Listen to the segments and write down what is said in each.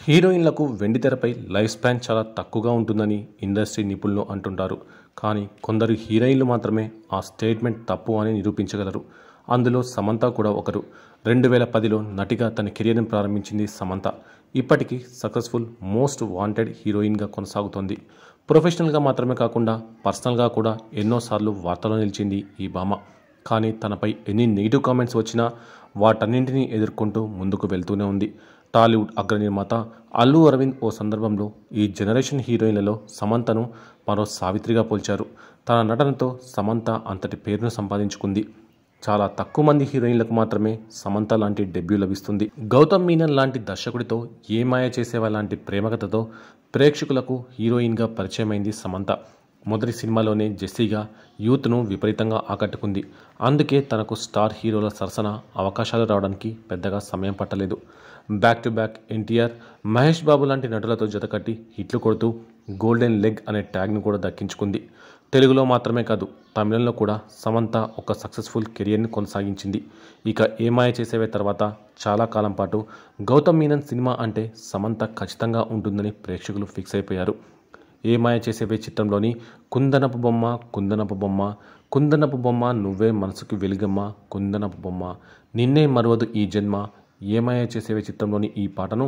హీరోయిన్లకు వెండితెరపై life span చాలా తక్కువగా ఉంటుందని ఇండస్ట్రీ నిపుణులు అంటుంటారు. కానీ కొందరు హీరోయిన్లు మాత్రమే ఆ స్టేట్మెంట్ తప్పు అని నిరూపించగలరు. అందులో సమంత కూడా ఒకరు. 2010లో నటిగా తన కెరీర్ని ప్రారంభించింది సమంత. ఇప్పటికీ సక్సెస్ఫుల్ మోస్ట్ వాంటెడ్ హీరోయిన్గా కొనసాగుతోంది. ప్రొఫెషనల్గా మాత్రమే కాకుండా పర్సనల్గా కూడా ఎన్నోసార్లు వార్తల్లో నిలిచింది ఈ భామ. కానీ తనపై ఎన్ని నెగిటివ్ కామెంట్స్ వచ్చినా వాటన్నింటినీ ఎదుర్కొంటూ ముందుకు వెళ్తూనే ఉంది. టాలీవుడ్ అగ్ర నిర్మాత అల్లు అరవింద్ ఓ సందర్భంలో ఈ జనరేషన్ హీరోయిన్లలో సమంతను మరో సావిత్రిగా పోల్చారు. తన నటనతో సమంత అంతటి పేరును సంపాదించుకుంది. చాలా తక్కువ మంది హీరోయిన్లకు మాత్రమే సమంత లాంటి డెబ్యూ లభిస్తుంది. గౌతమ్ మీనన్ లాంటి దర్శకుడితో ఏ మాయ చేసేవా లాంటి ప్రేమకథతో ప్రేక్షకులకు హీరోయిన్గా పరిచయమైంది సమంత. మొదటి సినిమాలోనే జెస్సీగా యూత్ను విపరీతంగా ఆకట్టుకుంది. అందుకే తనకు స్టార్ హీరోల సరసన అవకాశాలు రావడానికి పెద్దగా సమయం పట్టలేదు. Back to back NTR, Mahesh Babu లాంటి నటులతో జతకట్టి హిట్లు కొడుతూ గోల్డెన్ లెగ్ అనే ట్యాగ్ను కూడా దక్కించుకుంది. తెలుగులో మాత్రమే కాదు, తమిళంలో కూడా సమంత ఒక సక్సెస్ఫుల్ కెరియర్ని కొనసాగించింది. ఇక ఏమాయ చేసేవే తర్వాత చాలా కాలం పాటు గౌతమ్ మీనన్ సినిమా అంటే సమంత ఖచ్చితంగా ఉంటుందని ప్రేక్షకులు ఫిక్స్ అయిపోయారు. ఏమాయ చేసేవే చిత్రంలోని కుందనపు బొమ్మ కుందనపు బొమ్మ కుందనపు బొమ్మ నువ్వే మనసుకి వెలుగమ్మ కుందనపు బొమ్మ నిన్నే మరువదు ఈ జన్మ, ఏమాయ చేసేవే చిత్రంలోని ఈ పాటను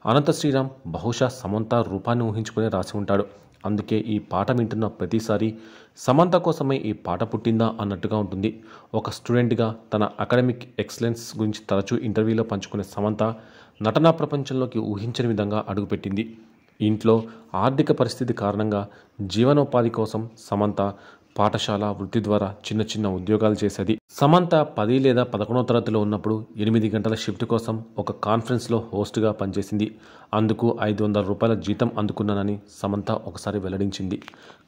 అనంత శ్రీరామ్ బహుశా సమంత రూపాన్ని ఊహించుకునే రాసి ఉంటాడు. అందుకే ఈ పాట వింటున్న ప్రతిసారి సమంత కోసమే ఈ పాట పుట్టిందా అన్నట్టుగా ఉంటుంది. ఒక స్టూడెంట్గా తన అకాడమిక్ ఎక్సలెన్స్ గురించి తరచూ ఇంటర్వ్యూలో పంచుకునే సమంత నటనా ప్రపంచంలోకి ఊహించని విధంగా అడుగుపెట్టింది. ఇంట్లో ఆర్థిక పరిస్థితి కారణంగా జీవనోపాధి కోసం సమంత పాఠశాల వృత్తి ద్వారా చిన్న చిన్న ఉద్యోగాలు చేసేది. సమంత 10 లేదా 11వ తరగతిలో ఉన్నప్పుడు 8 గంటల షిఫ్ట్ కోసం ఒక కాన్ఫరెన్స్లో హోస్ట్గా పనిచేసింది. అందుకు 500 రూపాయల జీతం అందుకున్నానని సమంత ఒకసారి వెల్లడించింది.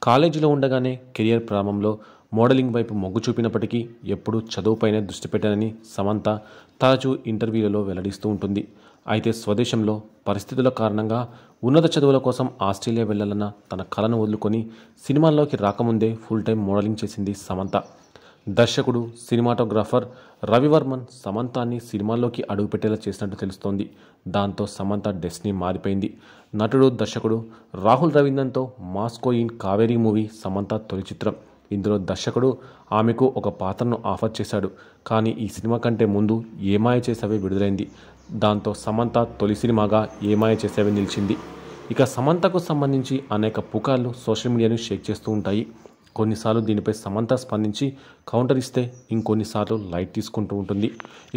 కాలేజీలో ఉండగానే కెరియర్ ప్రారంభంలో మోడలింగ్ వైపు మొగ్గు చూపినప్పటికీ ఎప్పుడూ చదువుపైనే దృష్టి పెట్టానని సమంత తరచూ ఇంటర్వ్యూలలో వెల్లడిస్తూ ఉంటుంది. అయితే స్వదేశంలో పరిస్థితుల కారణంగా ఉన్నత చదువుల కోసం ఆస్ట్రేలియా వెళ్లాలన్న తన కలను వదులుకొని సినిమాల్లోకి రాకముందే ఫుల్ టైం మోడలింగ్ చేసింది సమంత. దర్శకుడు, సినిమాటోగ్రాఫర్ రవివర్మన్ సమంతాన్ని సినిమాల్లోకి అడుగుపెట్టేలా చేసినట్టు తెలుస్తోంది. దాంతో సమంత డెస్టినీ మారిపోయింది. నటుడు, దర్శకుడు రాహుల్ రవీందర్తో Moscow in Kaveri movie Samantha తొలి చిత్రం. ఇందులో దర్శకుడు ఆమెకు ఒక పాత్రను ఆఫర్ చేశాడు. కానీ ఈ సినిమా కంటే ముందు ఏమాయ చేసేవే విడుదలైంది. దాంతో సమంత తొలి సినిమాగా ఏమాయ చేసేవే నిలిచింది. ఇక సమంతకు సంబంధించి అనేక పుకార్లు సోషల్ మీడియాను షేక్ చేస్తూ ఉంటాయి. కొన్నిసార్లు దీనిపై సమంత స్పందించి కౌంటర్ ఇస్తే ఇంకొన్నిసార్లు లైట్ తీసుకుంటూ ఉంటుంది.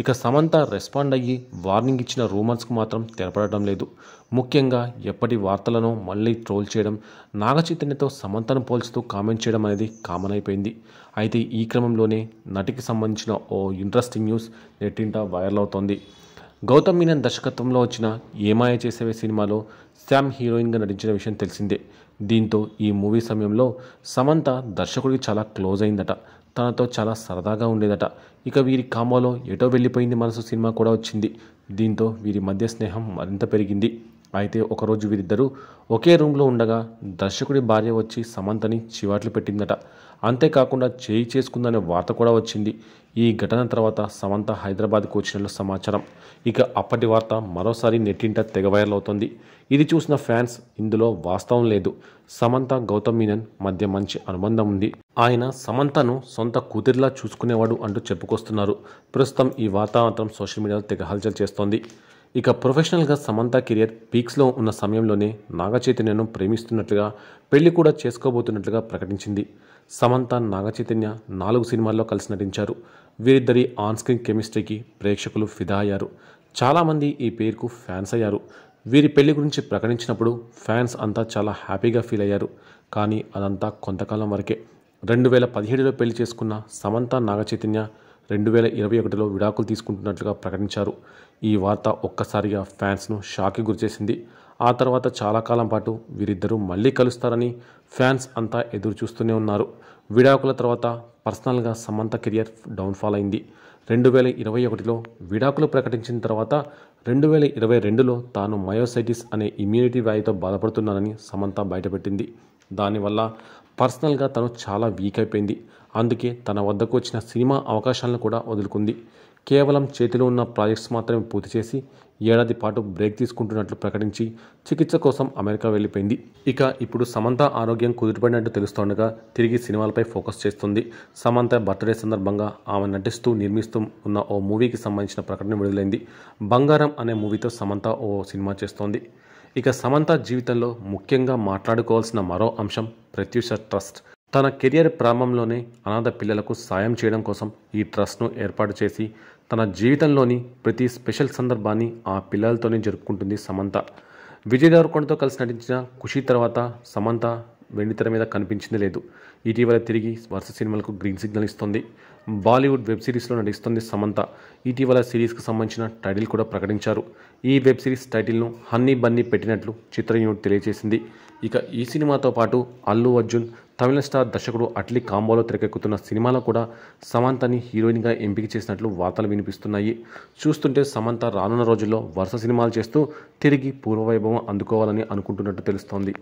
ఇక సమంత రెస్పాండ్ అయ్యి వార్నింగ్ ఇచ్చిన రూమర్స్కు మాత్రం తెరపడటం లేదు. ముఖ్యంగా ఎప్పటి వార్తలను మళ్ళీ ట్రోల్ చేయడం, నాగచైతన్యతో సమంతను పోల్చుతూ కామెంట్ చేయడం అనేది కామన్ అయిపోయింది. అయితే ఈ క్రమంలోనే నటికి సంబంధించిన ఓ ఇంట్రెస్టింగ్ న్యూస్ నెట్టింట వైరల్ అవుతోంది. గౌతమ్ మీనన్ దర్శకత్వంలో వచ్చిన ఏమాయ చేసేవే సినిమాలో శామ్ హీరోయిన్గా నటించిన విషయం తెలిసిందే. దీంతో ఈ మూవీ సమయంలో సమంత దర్శకుడికి చాలా క్లోజ్ అయిందట. తనతో చాలా సరదాగా ఉండేదట. ఇక వీరి కాంబోలో ఎటో వెళ్ళిపోయింది మనసు సినిమా కూడా వచ్చింది. దీంతో వీరి మధ్య స్నేహం మరింత పెరిగింది. అయితే ఒకరోజు వీరిద్దరూ ఒకే రూమ్లో ఉండగా దర్శకుడి భార్య వచ్చి సమంతని చివాట్లు పెట్టిందట. అంతేకాకుండా చేయి చేసుకుందనే వార్త కూడా వచ్చింది. ఈ ఘటన తర్వాత సమంత హైదరాబాద్కు వచ్చినట్లు సమాచారం. ఇక అప్పటి వార్త మరోసారి నెట్టింట తెగ వైరల్ అవుతోంది. ఇది చూసిన ఫ్యాన్స్ ఇందులో వాస్తవం లేదు, సమంత గౌతమ్ మీనన్ మధ్య మంచి అనుబంధం ఉంది, ఆయన సమంతను సొంత కూతురిలా చూసుకునేవాడు అంటూ చెప్పుకొస్తున్నారు. ప్రస్తుతం ఈ వార్త మాత్రం సోషల్ మీడియాలో తెగ హల్చల్ చేస్తోంది. ఇక ప్రొఫెషనల్గా సమంత కెరియర్ పీక్స్లో ఉన్న సమయంలోనే నాగచైతన్యను ప్రేమిస్తున్నట్లుగా, పెళ్లి కూడా చేసుకోబోతున్నట్లుగా ప్రకటించింది. సమంత, నాగచైతన్య 4 సినిమాల్లో కలిసి నటించారు. వీరిద్దరి ఆన్ స్క్రీన్ కెమిస్ట్రీకి ప్రేక్షకులు ఫిదా అయ్యారు. చాలామంది ఈ పేరుకు ఫ్యాన్స్ అయ్యారు. వీరి పెళ్లి గురించి ప్రకటించినప్పుడు ఫ్యాన్స్ అంతా చాలా హ్యాపీగా ఫీల్ అయ్యారు. కానీ అదంతా కొంతకాలం వరకే. 2017లో పెళ్లి చేసుకున్న సమంత, నాగచైతన్య 2021లో విడాకులు తీసుకుంటున్నట్లుగా ప్రకటించారు. ఈ వార్త ఒక్కసారిగా ఫ్యాన్స్ను షాక్కి గురిచేసింది. ఆ తర్వాత చాలా కాలం పాటు వీరిద్దరూ మళ్ళీ కలుస్తారని ఫ్యాన్స్ అంతా ఎదురు చూస్తూనే ఉన్నారు. విడాకుల తర్వాత పర్సనల్గా సమంత కెరియర్ డౌన్ఫాల్ అయింది. 2021లో విడాకులు ప్రకటించిన తర్వాత 2022లో తాను మయోసైటిస్ అనే ఇమ్యూనిటీ వ్యాధితో బాధపడుతున్నానని సమంత బయటపెట్టింది. దానివల్ల పర్సనల్గా తను చాలా వీక్ అయిపోయింది. అందుకే తన వద్దకు వచ్చిన సినిమా అవకాశాలను కూడా వదులుకుంది. కేవలం చేతిలో ఉన్న ప్రాజెక్ట్స్ మాత్రమే పూర్తి చేసి ఏడాది పాటు బ్రేక్ తీసుకుంటున్నట్లు ప్రకటించి చికిత్స కోసం అమెరికా వెళ్ళిపోయింది. ఇక ఇప్పుడు సమంత ఆరోగ్యం కుదుటపడినట్టు తెలుస్తుండగా తిరిగి సినిమాలపై ఫోకస్ చేస్తుంది. సమంత బర్త్డే సందర్భంగా ఆమె నటిస్తూ నిర్మిస్తూ ఉన్న ఓ మూవీకి సంబంధించిన ప్రకటన విడుదలైంది. బంగారం అనే మూవీతో సమంత ఓ సినిమా చేస్తోంది. ఇక సమంత జీవితంలో ముఖ్యంగా మాట్లాడుకోవాల్సిన మరో అంశం ప్రత్యూష ట్రస్ట్. తన కెరియర్ ప్రారంభంలోనే అనాథ పిల్లలకు సాయం చేయడం కోసం ఈ ట్రస్ట్ను ఏర్పాటు చేసి తన జీవితంలోని ప్రతి స్పెషల్ సందర్భాన్ని ఆ పిల్లలతోనే జరుపుకుంటుంది సమంత. విజయ్ దేవరకొండతో కలిసి నటించిన ఖుషి తర్వాత సమంత వెండితెర మీద కనిపించింది లేదు. ఇటీవల తిరిగి వరుస సినిమాలకు గ్రీన్ సిగ్నల్ ఇస్తోంది. బాలీవుడ్ వెబ్ సిరీస్లో నటిస్తోంది సమంత. ఇటీవల సిరీస్కి సంబంధించిన టైటిల్ కూడా ప్రకటించారు. ఈ వెబ్ సిరీస్ టైటిల్ను హన్నీ బన్నీ పెట్టినట్లు చిత్ర యూనిట్ తెలియజేసింది. ఇక ఈ సినిమాతో పాటు అల్లు అర్జున్, తమిళ స్టార్ దర్శకుడు అట్లీ కాంబోలో తెరకెక్కుతున్న సినిమాలో కూడా సమంతని హీరోయిన్గా ఎంపిక చేసినట్లు వార్తలు వినిపిస్తున్నాయి. చూస్తుంటే సమంత రానున్న రోజుల్లో వరుస సినిమాలు చేస్తూ తిరిగి పూర్వవైభవం అందుకోవాలని అనుకుంటున్నట్టు తెలుస్తోంది.